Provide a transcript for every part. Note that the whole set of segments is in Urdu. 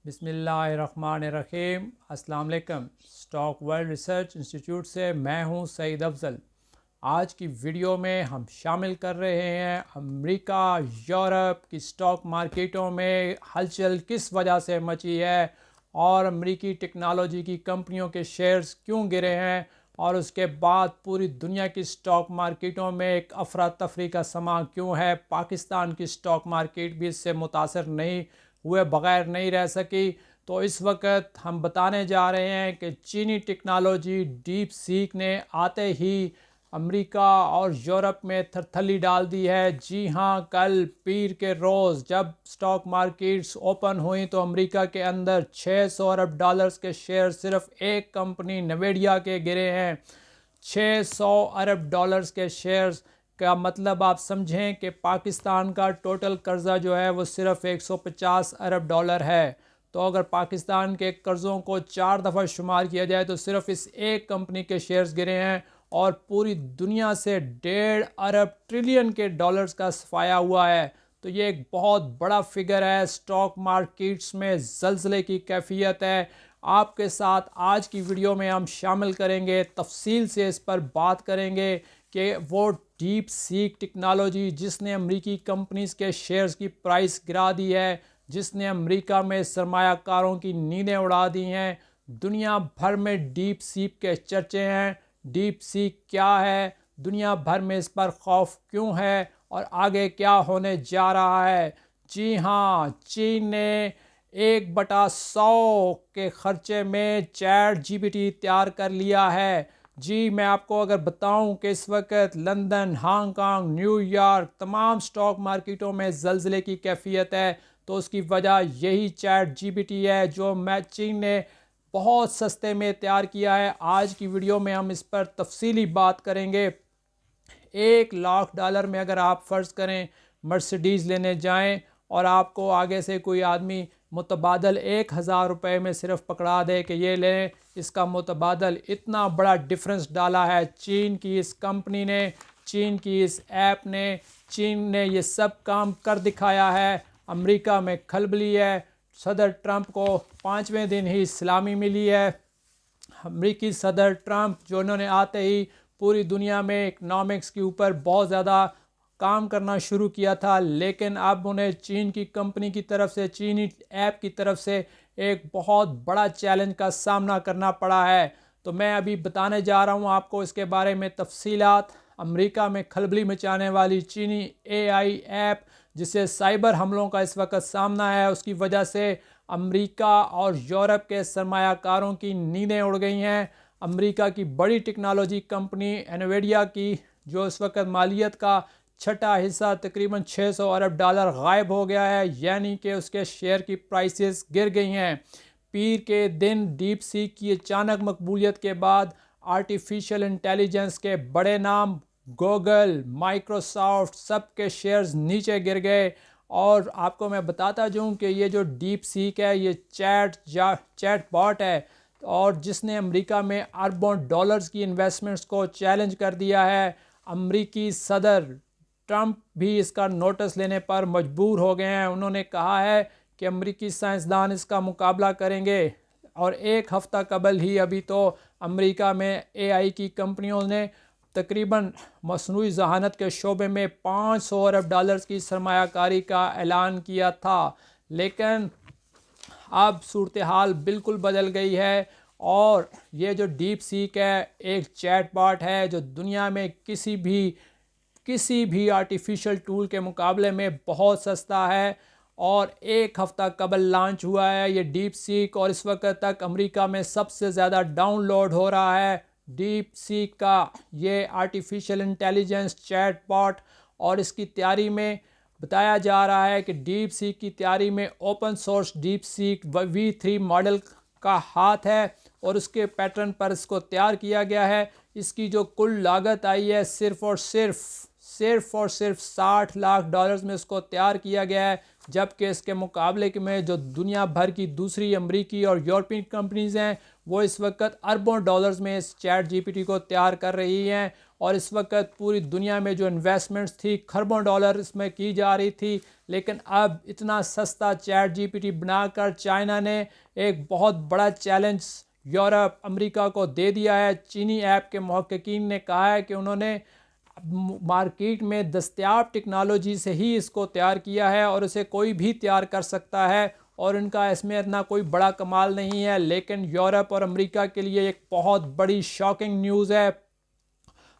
بسم اللہ الرحمن الرحیم۔ السلام علیکم۔ اسٹاک ورلڈ ریسرچ انسٹیٹیوٹ سے میں ہوں سعید افضل۔ آج کی ویڈیو میں ہم شامل کر رہے ہیں امریکہ یورپ کی اسٹاک مارکیٹوں میں ہلچل کس وجہ سے مچی ہے اور امریکی ٹیکنالوجی کی کمپنیوں کے شیئرز کیوں گرے ہیں، اور اس کے بعد پوری دنیا کی اسٹاک مارکیٹوں میں ایک افراتفری کا سماں کیوں ہے۔ پاکستان کی اسٹاک مارکیٹ بھی اس سے متاثر نہیں ہوئے بغیر نہیں رہ سکی۔ تو اس وقت ہم بتانے جا رہے ہیں کہ چینی ٹیکنالوجی ڈیپ سیک نے آتے ہی امریکہ اور یورپ میں تھرتھلی ڈال دی ہے۔ جی ہاں، کل پیر کے روز جب اسٹاک مارکیٹس اوپن ہوئیں تو امریکہ کے اندر 600 ارب ڈالرز کے شیئر صرف ایک کمپنی نویڈیا کے گرے ہیں۔ 600 ارب ڈالرز کے شیئرز کا مطلب آپ سمجھیں کہ پاکستان کا ٹوٹل قرضہ جو ہے وہ صرف 150 ارب ڈالر ہے۔ تو اگر پاکستان کے قرضوں کو 4 دفعہ شمار کیا جائے تو صرف اس ایک کمپنی کے شیئرز گرے ہیں، اور پوری دنیا سے 1.5 ارب ٹریلین کے ڈالرز کا صفایا ہوا ہے۔ تو یہ ایک بہت بڑا فگر ہے۔ اسٹاک مارکیٹس میں زلزلے کی کیفیت ہے۔ آپ کے ساتھ آج کی ویڈیو میں ہم شامل کریں گے، تفصیل سے اس پر بات کریں گے کہ وہ ڈیپ سیک ٹیکنالوجی جس نے امریکی کمپنیز کے شیئرز کی پرائس گرا دی ہے، جس نے امریکہ میں سرمایہ کاروں کی نیندیں اڑا دی ہیں۔ دنیا بھر میں ڈیپ سیک کے چرچے ہیں۔ ڈیپ سیک کیا ہے، دنیا بھر میں اس پر خوف کیوں ہے، اور آگے کیا ہونے جا رہا ہے؟ جی ہاں، چین نے 1/100 کے خرچے میں چیٹ جی پی ٹی تیار کر لیا ہے۔ جی میں آپ کو اگر بتاؤں کہ اس وقت London, Hong Kong, new York تمام اسٹاک مارکیٹوں میں زلزلے کی کیفیت ہے، تو اس کی وجہ یہی چیٹ جی پی ٹی ہے جو چین نے بہت سستے میں تیار کیا ہے۔ آج کی ویڈیو میں ہم اس پر تفصیلی بات کریں گے۔ $1,00,000 میں اگر آپ فرض کریں مرسیڈیز لینے جائیں اور آپ کو آگے سے کوئی آدمی متبادل 1,000 روپے میں صرف پکڑا دے کہ یہ لیں، اس کا متبادل اتنا بڑا ڈفرنس ڈالا ہے چین کی اس کمپنی نے، چین کی اس ایپ نے۔ چین نے یہ سب کام کر دکھایا ہے۔ امریکہ میں کھلبلی ہے۔ صدر ٹرمپ کو 5ویں دن ہی سلامی ملی ہے۔ امریکی صدر ٹرمپ جو انہوں نے آتے ہی پوری دنیا میں اکنامکس کے اوپر بہت زیادہ کام کرنا شروع کیا تھا، لیکن اب انہیں چین کی کمپنی کی طرف سے، چینی ایپ کی طرف سے ایک بہت بڑا چیلنج کا سامنا کرنا پڑا ہے۔ تو میں ابھی بتانے جا رہا ہوں آپ کو اس کے بارے میں تفصیلات۔ امریکہ میں کھلبلی مچانے والی چینی اے آئی ایپ جسے سائبر حملوں کا اس وقت سامنا ہے، اس کی وجہ سے امریکہ اور یورپ کے سرمایہ کاروں کی نیندیں اڑ گئی ہیں۔ امریکہ کی بڑی ٹیکنالوجی کمپنی انویڈیا کی جو اس وقت مالیت کا چھٹا حصہ تقریباً 600 ارب ڈالر غائب ہو گیا ہے، یعنی کہ اس کے شیئر کی پرائسز گر گئی ہیں۔ پیر کے دن ڈیپ سیک کی اچانک مقبولیت کے بعد آرٹیفیشل انٹیلیجنس کے بڑے نام گوگل، مائکروسافٹ سب کے شیئرز نیچے گر گئے۔ اور آپ کو میں بتاتا جاؤں کہ یہ جو ڈیپ سیک ہے یہ چیٹ باٹ ہے، اور جس نے امریکہ میں اربوں ڈالرز کی انویسٹمنٹس کو چیلنج کر دیا ہے۔ امریکی صدر ٹرمپ بھی اس کا نوٹس لینے پر مجبور ہو گئے ہیں۔ انہوں نے کہا ہے کہ امریکی سائنسدان اس کا مقابلہ کریں گے، اور ایک ہفتہ قبل ہی ابھی تو امریکہ میں اے آئی کی کمپنیوں نے تقریباً مصنوعی ذہانت کے شعبے میں 500 ارب ڈالرز کی سرمایہ کاری کا اعلان کیا تھا، لیکن اب صورتحال بالکل بدل گئی ہے۔ اور یہ جو ڈیپ سیک ہے ایک چیٹ باٹ ہے جو دنیا میں کسی بھی آرٹیفیشل ٹول کے مقابلے میں بہت سستا ہے، اور ایک ہفتہ قبل لانچ ہوا ہے یہ ڈیپ سیک، اور اس وقت تک امریکہ میں سب سے زیادہ ڈاؤن لوڈ ہو رہا ہے ڈیپ سیک کا یہ آرٹیفیشل انٹیلیجنس چیٹ باٹ۔ اور اس کی تیاری میں بتایا جا رہا ہے کہ ڈیپ سیک کی تیاری میں اوپن سورس ڈیپ سیک V3 ماڈل کا ہاتھ ہے، اور اس کے پیٹرن پر اس کو تیار کیا گیا ہے۔ اس کی جو کل لاگت آئی ہے صرف اور صرف $60 لاکھ میں اس کو تیار کیا گیا ہے، جبکہ اس کے مقابلے میں جو دنیا بھر کی دوسری امریکی اور یورپین کمپنیز ہیں وہ اس وقت اربوں ڈالرز میں اس چیٹ جی پی ٹی کو تیار کر رہی ہیں، اور اس وقت پوری دنیا میں جو انویسٹمنٹس تھی کھربوں ڈالر اس میں کی جا رہی تھی، لیکن اب اتنا سستا چیٹ جی پی ٹی بنا کر چائنا نے ایک بہت بڑا چیلنج یورپ امریکہ کو دے دیا ہے۔ چینی ایپ کے محققین نے کہا ہے کہ انہوں نے مارکیٹ میں دستیاب ٹیکنالوجی سے ہی اس کو تیار کیا ہے اور اسے کوئی بھی تیار کر سکتا ہے، اور ان کا اس میں اتنا کوئی بڑا کمال نہیں ہے، لیکن یورپ اور امریکہ کے لیے ایک بہت بڑی شاکنگ نیوز ہے۔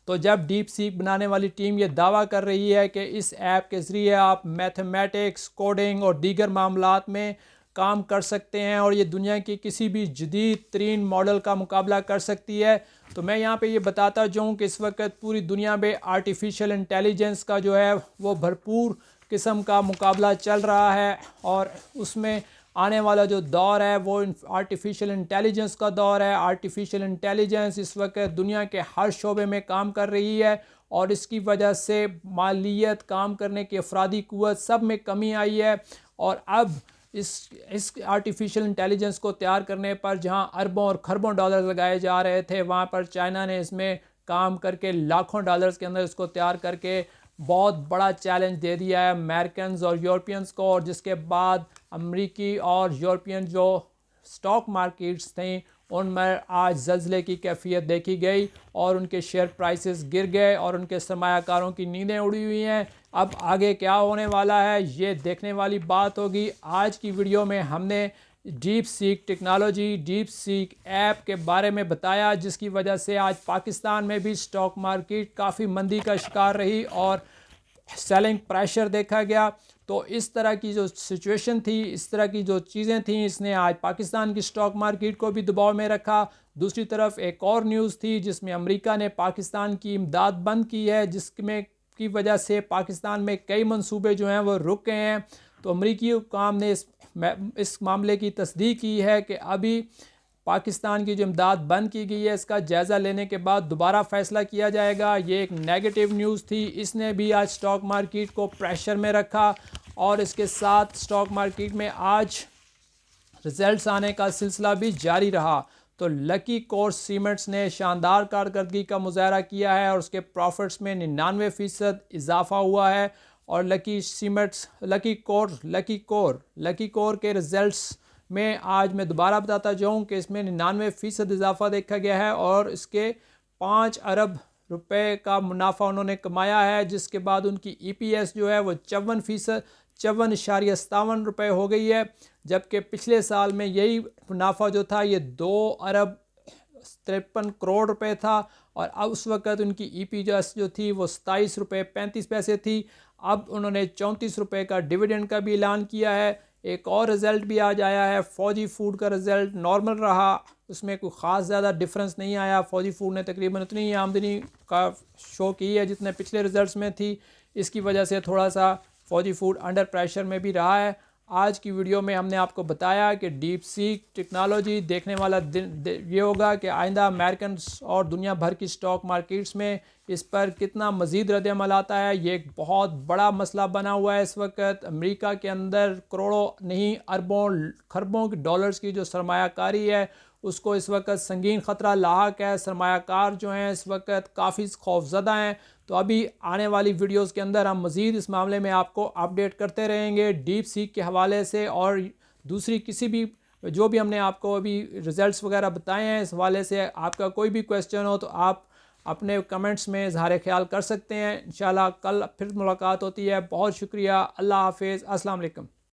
تو جب ڈیپ سیک بنانے والی ٹیم یہ دعویٰ کر رہی ہے کہ اس ایپ کے ذریعے آپ میتھمیٹکس، کوڈنگ اور دیگر معاملات میں کام کر سکتے ہیں اور یہ دنیا کی کسی بھی جدید ترین ماڈل کا مقابلہ کر سکتی ہے، تو میں یہاں پہ یہ بتاتا جاؤں کہ اس وقت پوری دنیا میں آرٹیفیشل انٹیلیجنس کا جو ہے وہ بھرپور قسم کا مقابلہ چل رہا ہے، اور اس میں آنے والا جو دور ہے وہ آرٹیفیشل انٹیلیجنس کا دور ہے۔ آرٹیفیشل انٹیلیجنس اس وقت دنیا کے ہر شعبے میں کام کر رہی ہے، اور اس کی وجہ سے مالیت، کام کرنے کی افرادی قوت سب میں کمی آئی ہے، اور اب اس آرٹیفیشل انٹیلیجنس کو تیار کرنے پر جہاں اربوں اور کھربوں ڈالر لگائے جا رہے تھے، وہاں پر چائنا نے اس میں کام کر کے لاکھوں ڈالرز کے اندر اس کو تیار کر کے بہت بڑا چیلنج دے دیا ہے امریکنز اور یورپینز کو، اور جس کے بعد امریکی اور یورپین جو سٹاک مارکیٹس تھیں ان میں آج زلزلے کی کیفیت دیکھی گئی، اور ان کے شیئر پرائسز گر گئے اور ان کے سرمایہ کاروں کی نیندیں اڑی ہوئی ہیں۔ اب آگے کیا ہونے والا ہے یہ دیکھنے والی بات ہوگی۔ آج کی ویڈیو میں ہم نے ڈیپ سیک ٹیکنالوجی، ڈیپ سیک ایپ کے بارے میں بتایا، جس کی وجہ سے آج پاکستان میں بھی سٹاک مارکیٹ کافی مندی کا شکار رہی اور سیلنگ پریشر دیکھا گیا۔ تو اس طرح کی جو سچویشن تھی، اس طرح کی جو چیزیں تھیں، اس نے آج پاکستان کی سٹاک مارکیٹ کو بھی دباؤ میں رکھا۔ دوسری طرف ایک اور نیوز تھی جس میں امریکہ نے پاکستان کی امداد بند کی ہے، جس میں کی وجہ سے پاکستان میں کئی منصوبے جو ہیں وہ رک گئے ہیں۔ تو امریکی حکام نے اس معاملے کی تصدیق کی ہے کہ ابھی پاکستان کی جو امداد بند کی گئی ہے اس کا جائزہ لینے کے بعد دوبارہ فیصلہ کیا جائے گا۔ یہ ایک نیگیٹو نیوز تھی، اس نے بھی آج سٹاک مارکیٹ کو پریشر میں رکھا، اور اس کے ساتھ سٹاک مارکیٹ میں آج ریزلٹس آنے کا سلسلہ بھی جاری رہا۔ تو لکی کور سیمنٹس نے شاندار کارکردگی کا مظاہرہ کیا ہے اور اس کے پروفٹس میں 99% اضافہ ہوا ہے، اور لکی کور کے ریزلٹس میں آج میں دوبارہ بتاتا جاؤں کہ اس میں 99% اضافہ دیکھا گیا ہے، اور اس کے 5 ارب روپے کا منافع انہوں نے کمایا ہے، جس کے بعد ان کی ای پی ایس جو ہے وہ 54.57 روپے ہو گئی ہے، جبکہ پچھلے سال میں یہی منافع جو تھا یہ 2 ارب 53 کروڑ روپے تھا، اور اب اس وقت ان کی ای پی ایس جو تھی وہ 27 روپے 35 پیسے تھی۔ اب انہوں نے 34 روپے کا ڈیویڈنڈ کا بھی اعلان کیا ہے۔ ایک اور رزلٹ بھی آج آیا ہے، فوجی فوڈ کا رزلٹ نارمل رہا، اس میں کوئی خاص زیادہ ڈیفرنس نہیں آیا۔ فوجی فوڈ نے تقریباً اتنی ہی آمدنی کا شو کی ہے جتنے پچھلے رزلٹس میں تھی، اس کی وجہ سے تھوڑا سا فوجی فوڈ انڈر پریشر میں بھی رہا ہے۔ آج کی ویڈیو میں ہم نے آپ کو بتایا کہ ڈیپ سیک ٹیکنالوجی دیکھنے والا یہ ہوگا کہ آئندہ امریکنز اور دنیا بھر کی سٹاک مارکیٹس میں اس پر کتنا مزید رد عمل آتا ہے۔ یہ ایک بہت بڑا مسئلہ بنا ہوا ہے اس وقت۔ امریکہ کے اندر کروڑوں نہیں اربوں کھربوں ڈالرز کی جو سرمایہ کاری ہے اس کو اس وقت سنگین خطرہ لاحق ہے۔ سرمایہ کار جو ہیں اس وقت کافی خوفزدہ ہیں۔ تو ابھی آنے والی ویڈیوز کے اندر ہم مزید اس معاملے میں آپ کو اپڈیٹ کرتے رہیں گے ڈیپ سیک کے حوالے سے، اور دوسری کسی بھی جو بھی ہم نے آپ کو ابھی ریزلٹس وغیرہ بتائے ہیں اس حوالے سے آپ کا کوئی بھی کویسچن ہو تو آپ اپنے کمنٹس میں اظہار خیال کر سکتے ہیں۔ انشاءاللہ کل پھر ملاقات ہوتی ہے۔ بہت شکریہ، اللہ حافظ، السلام علیکم۔